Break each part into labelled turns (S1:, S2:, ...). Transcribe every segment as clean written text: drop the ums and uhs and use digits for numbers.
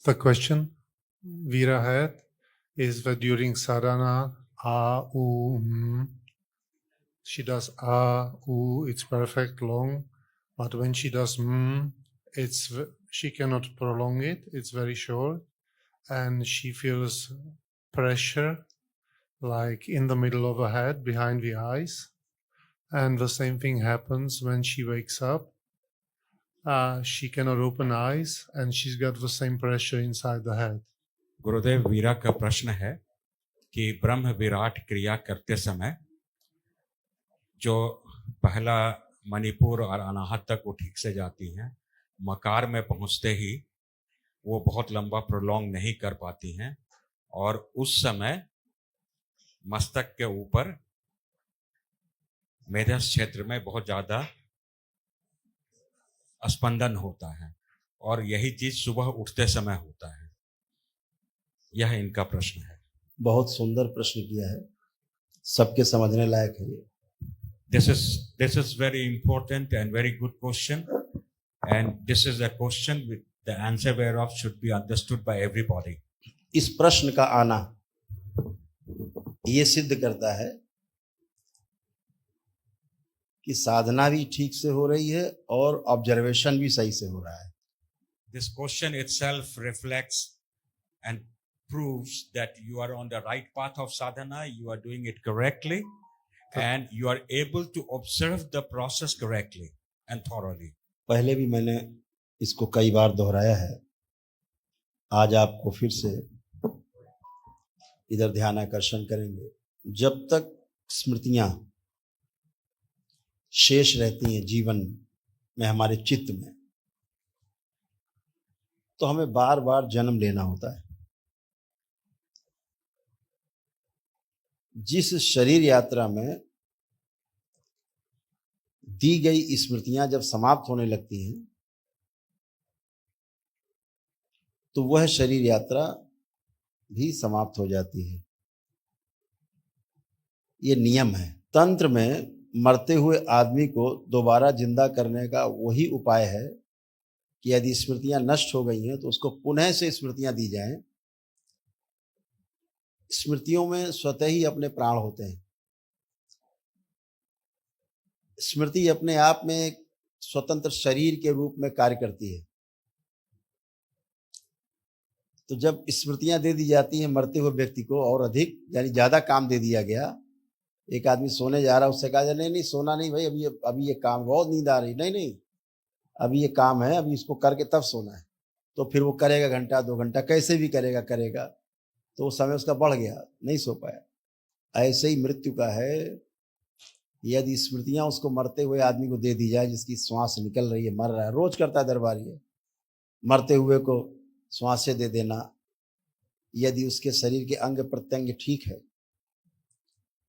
S1: The question Veera had is that during sadhana, she does it's perfect long, but when she does she cannot prolong it, it's very short, and she feels pressure like in the middle of her head, behind the eyes, and the same thing happens when she wakes up. She cannot open eyes and she's got the same pressure inside the head.
S2: गुरुदेव, वीरा का प्रश्न है कि ब्रह्म विराट क्रिया करते समय जो पहला मणिपुर और अनाहत तक वो ठीक से जाती हैं, मकार में पहुंचते ही वो बहुत लंबा प्रोलॉन्ग नहीं कर पाती हैं और उस समय मस्तक के ऊपर मेधस क्षेत्र में बहुत ज्यादा स्पंदन होता है और यही चीज सुबह उठते समय होता है। यह इनका प्रश्न है।
S3: बहुत सुंदर प्रश्न किया है, सबके समझने लायक है ये।
S2: This is very important and very good question, and this is a question with the answer whereof should be understood by everybody.
S3: इस प्रश्न का आना ये सिद्ध करता है कि साधना भी ठीक से हो रही है और ऑब्जर्वेशन भी सही से हो रहा है।
S2: This question itself reflects and proves that you are on the right path of sadhana, you are doing it correctly, and you are able to observe the process correctly and thoroughly.
S3: पहले भी मैंने इसको कई बार दोहराया है, आज आपको फिर से इधर ध्यान आकर्षण करेंगे। जब तक स्मृतियां शेष रहती हैं जीवन में, हमारे चित्त में, तो हमें बार बार जन्म लेना होता है। जिस शरीर यात्रा में दी गई स्मृतियां जब समाप्त होने लगती हैं तो वह शरीर यात्रा भी समाप्त हो जाती है। ये नियम है। तंत्र में मरते हुए आदमी को दोबारा जिंदा करने का वही उपाय है कि यदि स्मृतियां नष्ट हो गई हैं तो उसको पुनः से स्मृतियां दी जाएं। स्मृतियों में स्वतः ही अपने प्राण होते हैं। स्मृति अपने आप में एक स्वतंत्र शरीर के रूप में कार्य करती है। तो जब स्मृतियां दे दी जाती हैं मरते हुए व्यक्ति को और अधिक यानी ज्यादा काम दे दिया गया, एक आदमी सोने जा रहा है, उससे कहा नहीं नहीं सोना नहीं भाई, अभी ये काम, बहुत नींद आ रही, नहीं अभी ये काम है, अभी इसको करके तब सोना है। तो फिर वो करेगा घंटा 2 घंटा, कैसे भी करेगा, तो वो समय उसका बढ़ गया, नहीं सो पाया। ऐसे ही मृत्यु का है, यदि स्मृतियां उसको मरते हुए आदमी को दे दी जाए, जिसकी श्वास निकल रही है, मर रहा है, रोज करता है दरबारी है, मरते हुए को श्वासें दे देना। यदि उसके शरीर के अंग प्रत्यंग ठीक है,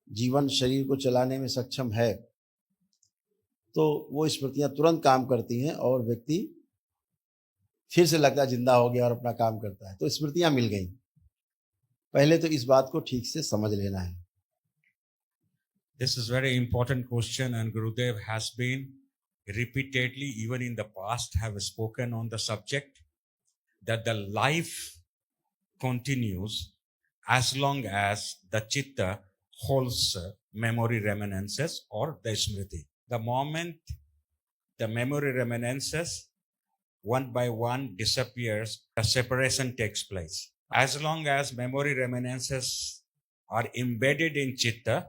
S3: जीवन शरीर को चलाने में सक्षम है, तो वो स्मृतियां तुरंत काम करती हैं और व्यक्ति फिर से लगता है जिंदा हो गया और अपना काम करता है। तो स्मृतियां मिल गई। पहले तो इस बात को ठीक से समझ लेना है।
S2: This is very important question, and Gurudev has been repeatedly, even in the past, have spoken on the subject that the life continues as long as the chitta holds memory reminiscences or the smriti. The moment the memory reminiscences one by one disappears, the separation takes place. As long as memory reminiscences are embedded in chitta,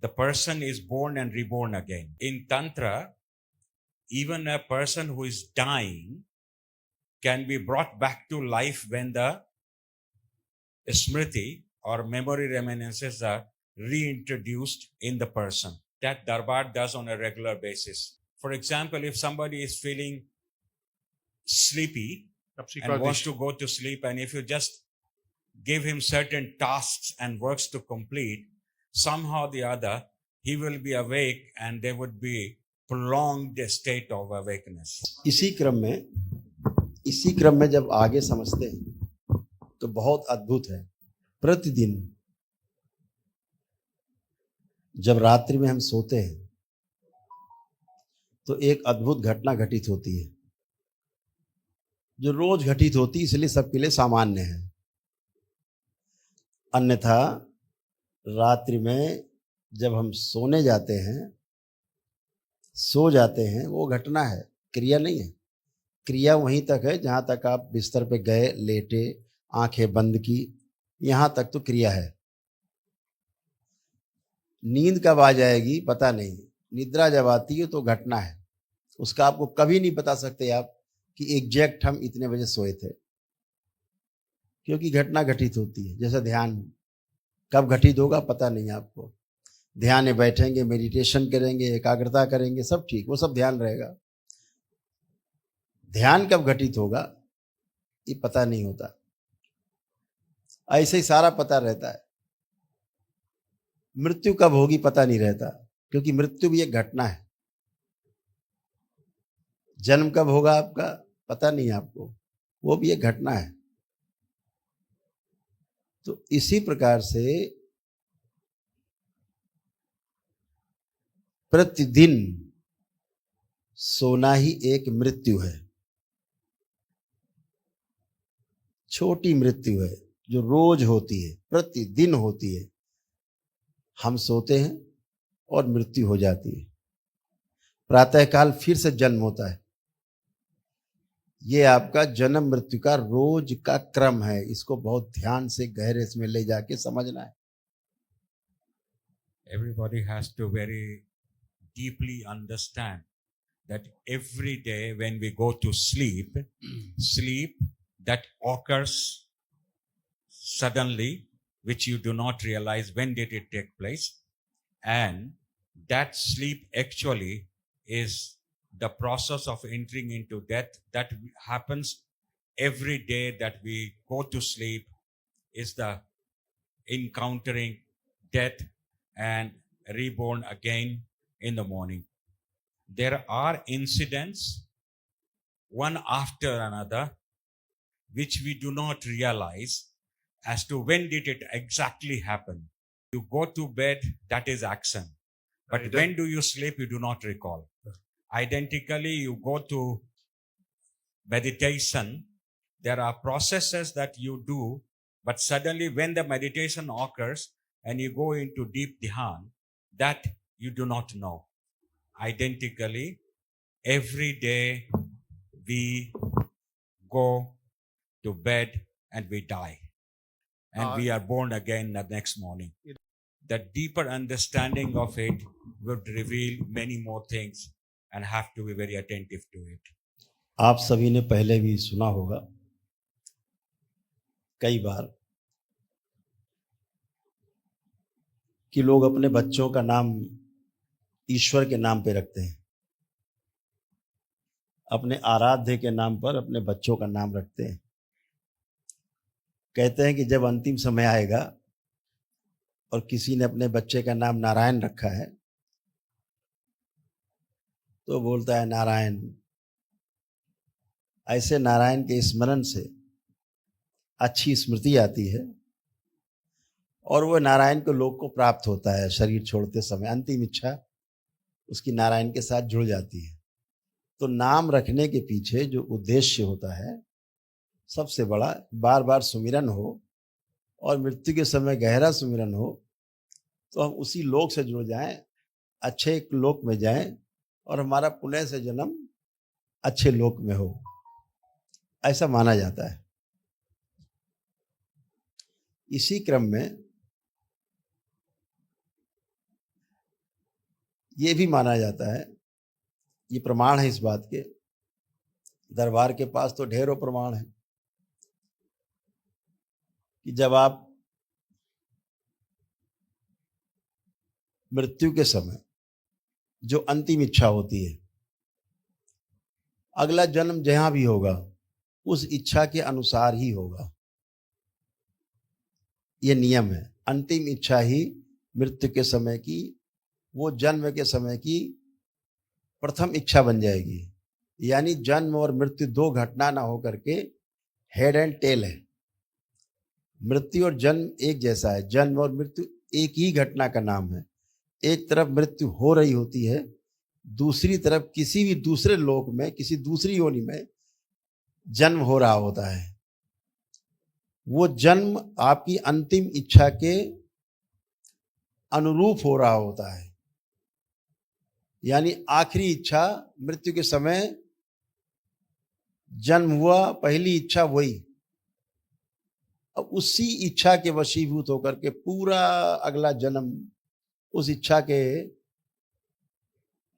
S2: the person is born and reborn again. In Tantra, even a person who is dying can be brought back to life when the smriti or memory reminiscences are reintroduced in the person. That Darbar does on a regular basis. For example, if somebody is feeling sleepy and wants to go to sleep, and if you just give him certain tasks and works to complete, somehow or the other, he will be awake and there would be prolonged state of awakeness.
S3: इसी क्रम में जब आगे समझते हैं तो बहुत अद्भुत है। प्रतिदिन जब रात्रि में हम सोते हैं तो एक अद्भुत घटना घटित होती है। जो रोज घटित होती, इसलिए सबके लिए सामान्य है। अन्यथा रात्रि में जब हम सोने जाते हैं, सो जाते हैं, वो घटना है, क्रिया नहीं है। क्रिया वहीं तक है जहां तक आप बिस्तर पे गए, लेटे, आंखें बंद की, यहां तक तो क्रिया है। नींद कब आ जाएगी पता नहीं, निद्रा जब आती है तो घटना है। उसका आपको कभी नहीं बता सकते आप कि एग्जैक्ट हम इतने बजे सोए थे, क्योंकि घटना घटित होती है। जैसे ध्यान कब घटित होगा पता नहीं आपको। ध्यान में बैठेंगे, मेडिटेशन करेंगे, एकाग्रता करेंगे, सब ठीक, वो सब ध्यान रहेगा। ध्यान कब घटित होगा ये पता नहीं होता। ऐसे ही सारा पता रहता है। मृत्यु कब होगी पता नहीं रहता, क्योंकि मृत्यु भी एक घटना है। जन्म कब होगा आपका पता नहीं आपको, वो भी एक घटना है। तो इसी प्रकार से प्रतिदिन सोना ही एक मृत्यु है, छोटी मृत्यु है जो रोज होती है, प्रतिदिन होती है। हम सोते हैं और मृत्यु हो जाती है, प्रातःकाल फिर से जन्म होता है। ये आपका जन्म मृत्यु का रोज का क्रम है। इसको बहुत ध्यान से गहरे में ले जाके समझना है।
S2: Everybody has to very deeply understand that every day when we go to sleep, sleep that occurs suddenly, which you do not realize when did it take place, and that sleep actually is the process of entering into death that happens every day that we go to sleep, is the encountering death and reborn again in the morning. There are incidents one after another which we do not realize as to when did it exactly happen. You go to bed, that is action, but when do you sleep, you do not recall. Identically, you go to meditation, there are processes that you do, but suddenly when the meditation occurs and you go into deep dhyan, that you do not know. Identically, every day we go to bed and we die, and we are born again the next morning. The deeper understanding of it would reveal many more things and have to be very attentive to it.
S3: आप सभी ने पहले भी सुना होगा कई बार कि लोग अपने बच्चों का नाम ईश्वर के नाम पे रखते हैं, अपने आराध्य के नाम पर अपने बच्चों का नाम रखते हैं। कहते हैं कि जब अंतिम समय आएगा और किसी ने अपने बच्चे का नाम नारायण रखा है तो बोलता है नारायण। ऐसे नारायण के स्मरण से अच्छी स्मृति आती है और वो नारायण को लोग को प्राप्त होता है। शरीर छोड़ते समय अंतिम इच्छा उसकी नारायण के साथ जुड़ जाती है। तो नाम रखने के पीछे जो उद्देश्य होता है सबसे बड़ा, बार बार सुमिरन हो और मृत्यु के समय गहरा सुमिरन हो तो हम उसी लोक से जुड़ जाएं, अच्छे एक लोक में जाएं और हमारा पुनः से जन्म अच्छे लोक में हो, ऐसा माना जाता है। इसी क्रम में ये भी माना जाता है, ये प्रमाण है इस बात के, दरबार के पास तो ढेरों प्रमाण है कि जब आप मृत्यु के समय जो अंतिम इच्छा होती है, अगला जन्म जहां भी होगा उस इच्छा के अनुसार ही होगा। ये नियम है। अंतिम इच्छा ही मृत्यु के समय की, वो जन्म के समय की प्रथम इच्छा बन जाएगी। यानी जन्म और मृत्यु दो घटना ना होकर के हेड एंड टेल है। मृत्यु और जन्म एक जैसा है, जन्म और मृत्यु एक ही घटना का नाम है। एक तरफ मृत्यु हो रही होती है, दूसरी तरफ किसी भी दूसरे लोक में, किसी दूसरी योनि में जन्म हो रहा होता है, वो जन्म आपकी अंतिम इच्छा के अनुरूप हो रहा होता है। यानी आखिरी इच्छा मृत्यु के समय जन्म हुआ, पहली इच्छा वही। अब उसी इच्छा के वशीभूत होकर के पूरा अगला जन्म उस इच्छा के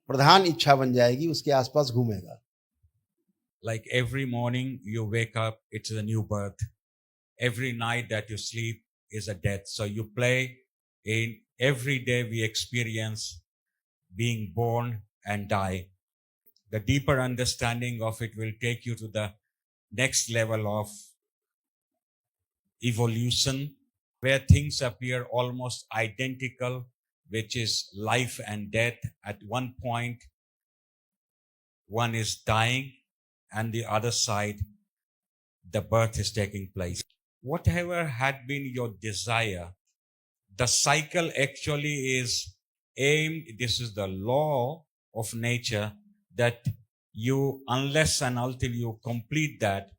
S3: प्रधान इच्छा बन जाएगी, उसके आसपास घूमेगा।
S2: Like every morning you wake up, it's a new birth. Every night that you sleep is a death. So you play in every day we experience being born and die. The deeper understanding of it will take you to the next level of evolution where things appear almost identical, which is life and death. At one point, one is dying and the other side, the birth is taking place. Whatever had been your desire, the cycle actually is aimed, this is the law of nature, that you, unless and until you complete that,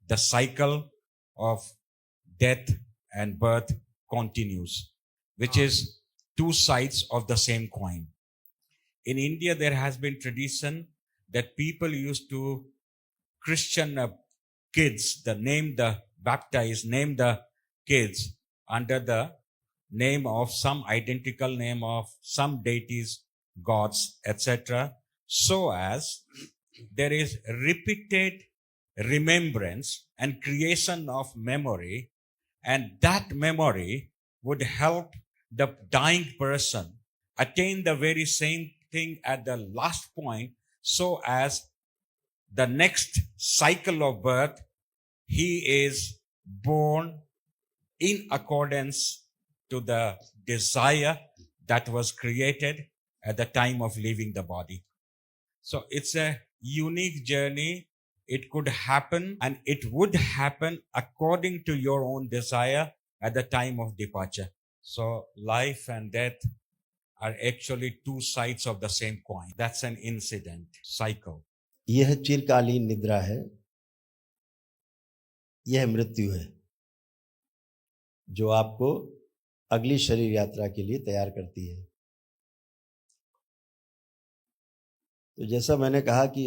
S2: the cycle of death and birth continues, which is two sides of the same coin. In India, there has been tradition that people used to Christian kids, name the kids under the name of some identical name of some deities, gods, etc. So as there is repeated remembrance and creation of memory, and that memory would help the dying person attain the very same thing at the last point, so as the next cycle of birth, he is born in accordance to the desire that was created at the time of leaving the body. So it's a unique journey. It could happen and it would happen according to your own desire at the time of departure. So life and death are actually two sides of the same coin. That's an incident, cycle.
S3: यह चिरकालीन निद्रा है, यह मृत्यु है जो आपको अगली शरीर यात्रा के लिए तैयार करती है। तो जैसा मैंने कहा कि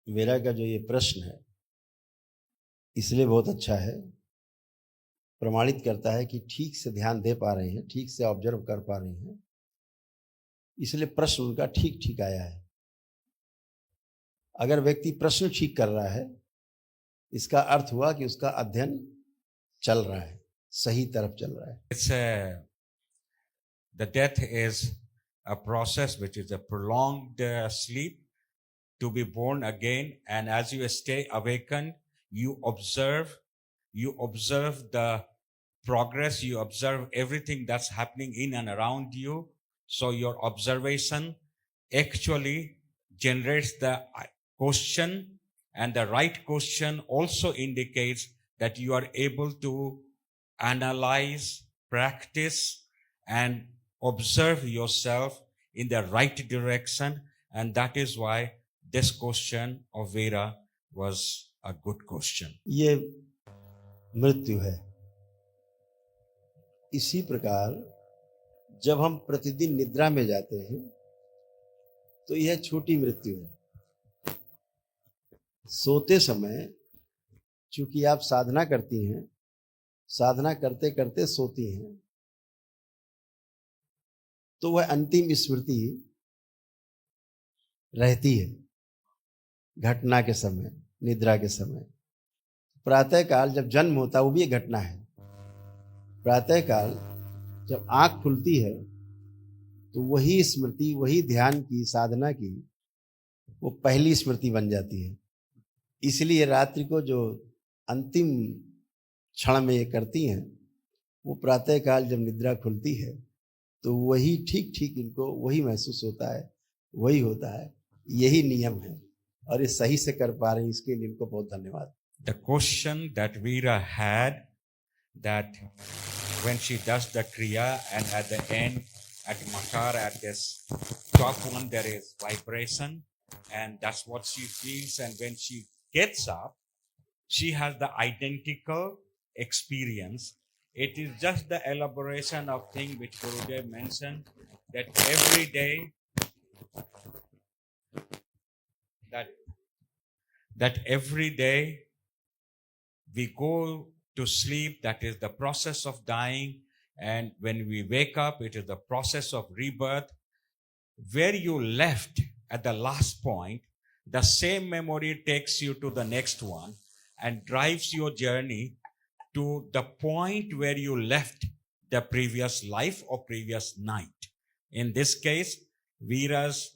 S3: मेरा का जो ये प्रश्न है इसलिए बहुत अच्छा है, प्रमाणित करता है कि ठीक से ध्यान दे पा रहे हैं, ठीक से ऑब्जर्व कर पा रहे हैं, इसलिए प्रश्न उनका ठीक ठीक आया है। अगर व्यक्ति प्रश्न ठीक कर रहा है, इसका अर्थ हुआ कि उसका अध्ययन चल रहा है, सही तरफ चल रहा है।
S2: It's the death is a process which is a prolonged sleep to be born again, and as you stay awakened, you observe the progress, you observe everything that's happening in and around you. So your observation actually generates the question, and the right question also indicates that you are able to analyze, practice, and observe yourself in the right direction. And that is why this question of Vera was a good question.
S3: ये मृत्यु है। इसी प्रकार जब हम प्रतिदिन निद्रा में जाते हैं तो यह छोटी मृत्यु है। सोते समय चूंकि आप साधना करती हैं, साधना करते करते सोती हैं, तो वह अंतिम स्मृति रहती है घटना के समय, निद्रा के समय। प्रातः काल जब जन्म होता है वो भी एक घटना है। प्रातः काल जब आंख खुलती है तो वही स्मृति, वही ध्यान की, साधना की, वो पहली स्मृति बन जाती है। इसलिए रात्रि को जो अंतिम क्षण में ये करती हैं, वो प्रातः काल जब निद्रा खुलती है तो वही ठीक ठीक इनको वही महसूस होता है, वही होता है। यही नियम है और ये सही से कर पा रहे हैं, इसके लिए इनको बहुत धन्यवाद।
S2: The question that Veera had, that when she does the kriya and at the end, at Makar, at this top one, there is vibration, and that's what she feels. And when she gets up, she has the identical experience. It is just the elaboration of thing which Gurudev mentioned, that every day, that every day we go to sleep, that is the process of dying, and when we wake up, it is the process of rebirth. Where you left at the last point, the same memory takes you to the next one and drives your journey to the point where you left the previous life or previous night. In this case, Veera's,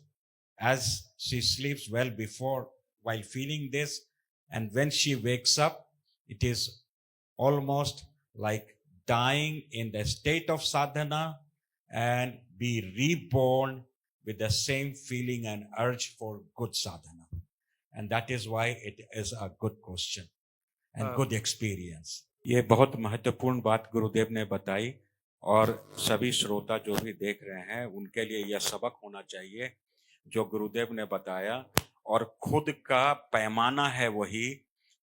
S2: as she sleeps well before, while feeling this, and when she wakes up, it is almost like dying in the state of sadhana and be reborn with the same feeling and urge for good sadhana. And that is why it is a good question and good experience. ये बहुत महत्वपूर्ण बात गुरुदेव ने बताई, और सभी श्रोता जो भी देख रहे हैं उनके लिए यह सबक होना चाहिए जो गुरुदेव ने बताया। और खुद का पैमाना है वही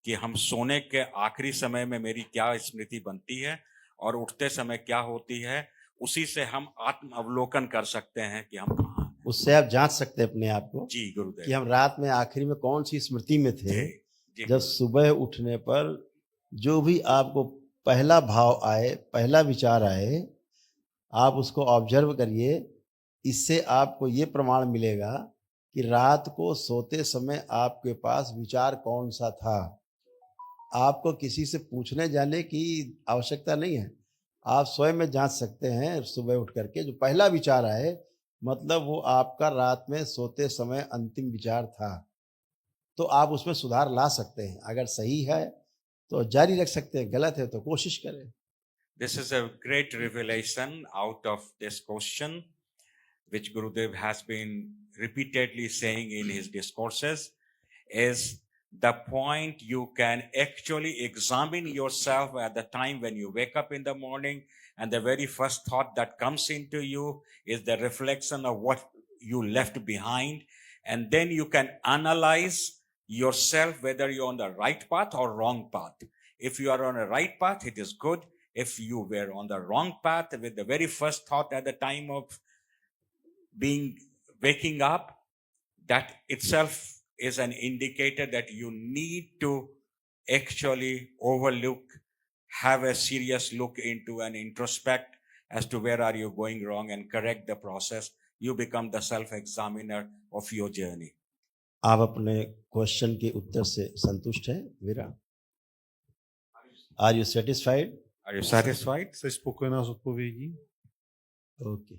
S2: कि हम सोने के आखिरी समय में मेरी क्या स्मृति बनती है और उठते समय क्या होती है, उसी से हम आत्म अवलोकन कर सकते हैं कि हम कहाँ हैं।
S3: उससे आप जांच सकते हैं अपने आप को
S2: जी गुरुदेव,
S3: कि हम रात में आखिरी में कौन सी स्मृति में थे।
S2: जी,
S3: जब सुबह उठने पर जो भी आपको पहला भाव आए, पहला विचार आए, आप उसको ऑब्जर्व करिए। इससे आपको ये प्रमाण मिलेगा कि रात को सोते समय आपके पास विचार कौन सा था। आपको किसी से पूछने जाने की आवश्यकता नहीं है, आप स्वयं में जांच सकते हैं। सुबह उठ करके जो पहला विचार आए, मतलब वो आपका रात में सोते समय अंतिम विचार था, तो आप उसमें सुधार ला सकते हैं। अगर सही है तो जारी रख सकते हैं, गलत है तो कोशिश करें।
S2: This is a great revelation out of this question, which Gurudev has been repeatedly saying in his discourses, is the point you can actually examine yourself at the time when you wake up in the morning, and the very first thought that comes into you is the reflection of what you left behind. And then you can analyze yourself whether you're on the right path or wrong path. If you are on the right path, it is good. If you were on the wrong path with the very first thought at the time of waking up, that itself is an indicator that you need to actually have a serious look into and introspect as to where are you going wrong and correct the process. You become the self-examiner of your journey.
S3: आप अपने question के उत्तर से संतुष्ट हैं वीरा? Are you satisfied?
S2: Are you satisfied?
S1: Jsi spokojená s odpovědí?
S3: Okay.